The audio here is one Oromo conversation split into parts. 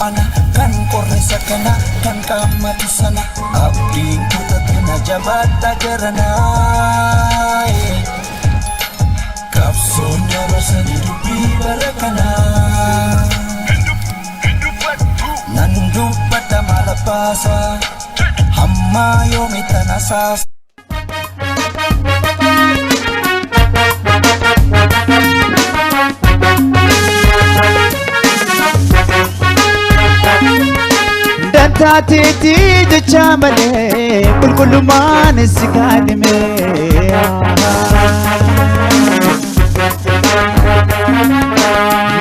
faana kan qorrisa kana kan qaamati sana abdiin kutatina jabaadha garanaa kapsoon dabarsani dubbii bara kanaa nan dubbadha mala baasa hamma yoomi tanasaas Dantaatiti jecha malee qulqullumaan si kaadhime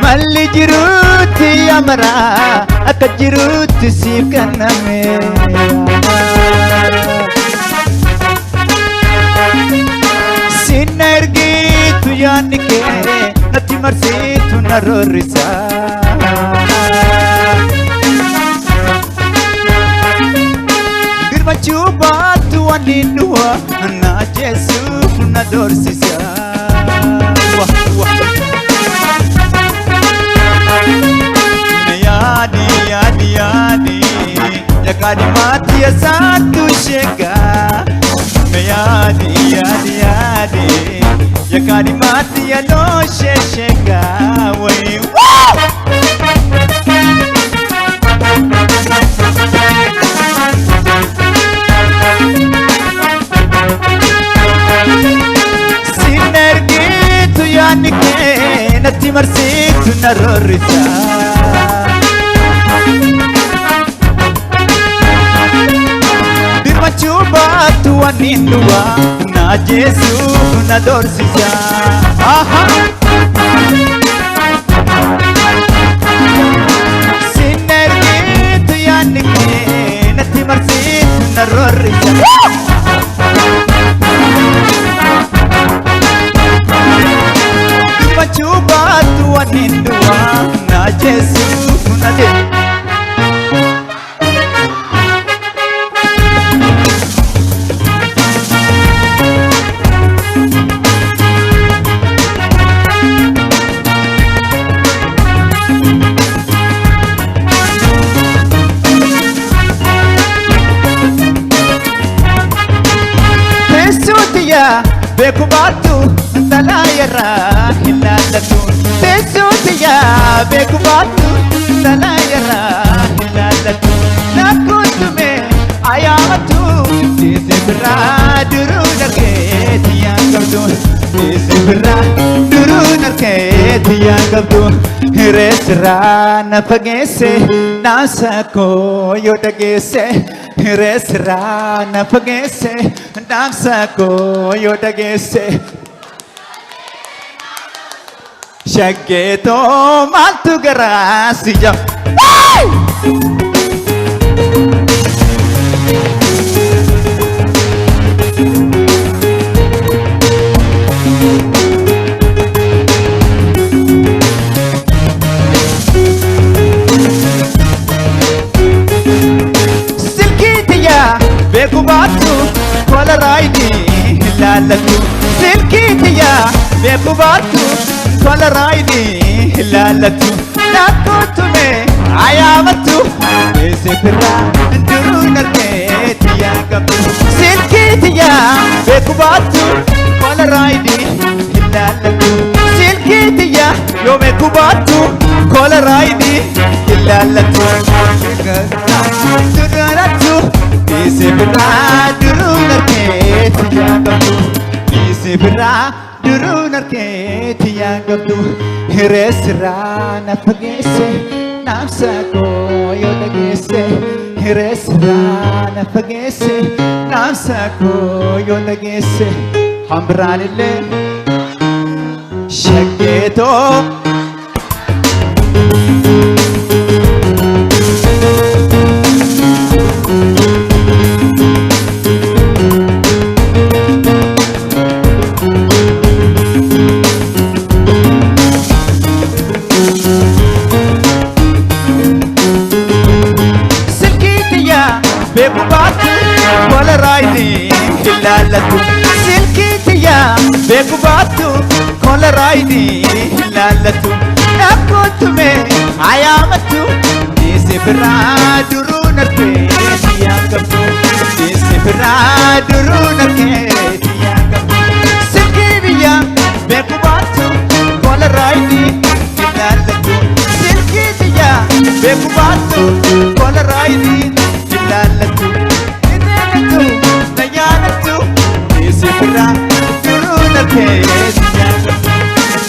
malli jiruutti amara akka jiruutti siif kenname sinna ergitu yaadni kee natti marsitu na roorrisa Machubatu waninua na Jesu na dorsisa yadi yadi yadi yakadi mati ya satu shega yadi yadi yadi yakadi mati ya no shega way Sinergitu yaadni kee natti marsitu na roorrisa birmachuu baattu waniin dhuwa na Jeesu na doorsisa Sinergitu yaadni kee natti marsitu na roorrisa Machubatu waninduwa na Jesu na de Pesutiya bekubatu talayara hilalatu Pesutiya bekubatu talayara hilalatu nakutume ayamatu disibra duru narketi yang kabdu disibra duru narketi yang kabdu hiresra na pagese nasako yodagese hiresra na pagese nasako yodagese Shaggeto maltu garasi jam Silkitiya bekubatu kola raidi lalatu Silkitiya bekubatu kola raidi lalatu nakutume ayamatu esifra duru narketi yagabu silkitiya bekubatu kola raidi lalatu silkitiya yo bekubatu kola raidi lalatu duratu esifra duru narketi yagabu esifra duru narketi yagabdu hiresra na pagese namsako yodagese hiresra na pagese namsako yodagese hambranile shaggeto bekubatu kola raidi hilalatu silkitiya bekubatu kola raidi hilalatu nakutume ayamatu biraa duruu narkeeti yaa qabdu deesse biraa duruu narkeeti yaa qabdu silkii biyya beeku baattu kola raayidii ilaallattu silkii biyya beeku baattu kola raayidii ilaallattu ilaallattu na yaadattu deesse biraa duruu narkeeti yaa qabdu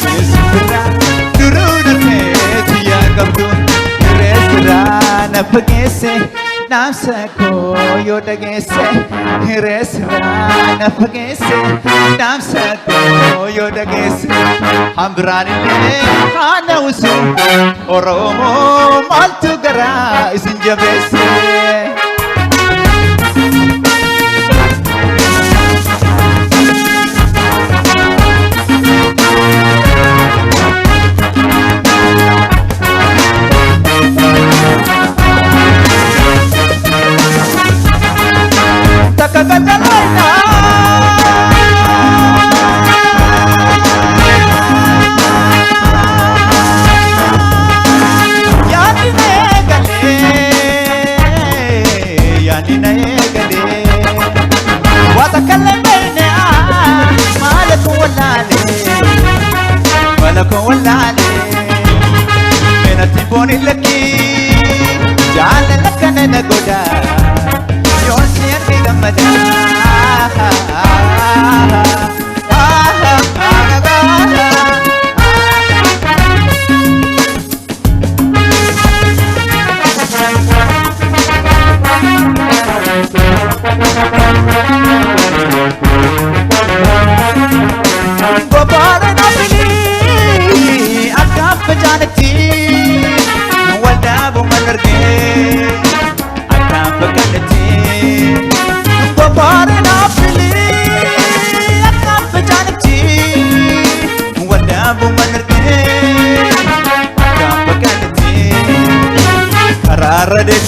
deesse biraa duruu narkeeti yaa qabdu na pagese namsa ko yo dagese resra na pagese namsa ko yo dagese hambrani le hana usu oromo maltu gara isin jabese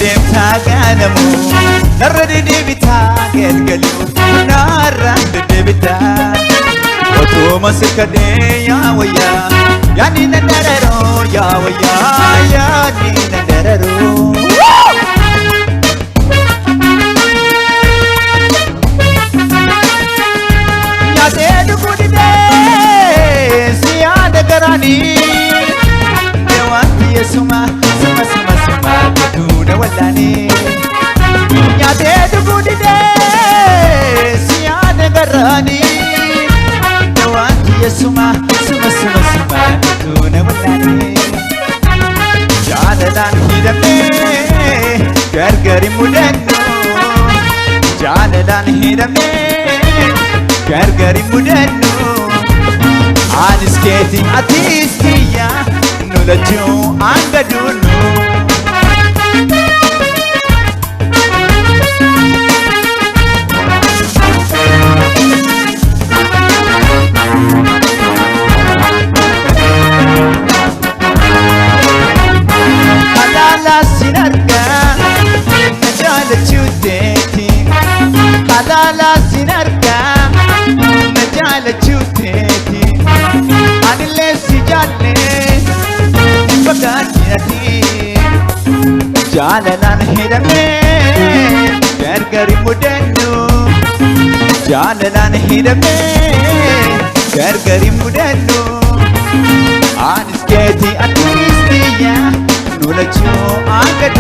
Dem taganamu narrade debita gelgalu narrade debita oto masikade ya waya yani nandararo ya waya yani nandararo ya de gudide siya de garani dewanti suma suma suma suma Duna walani ya de gudide siya de garani dewanti suma suma suma suma duna walani jalalan hidame gargari mudanno jalalan hidame gargari mudanno anisketi atistiya nulachu angadunu Alala sinarka najala chuteti anile sijale pagati jalalan hidame gargari mudannu jalalan hidame gargari mudannu anisketi atistiya nulachu agadu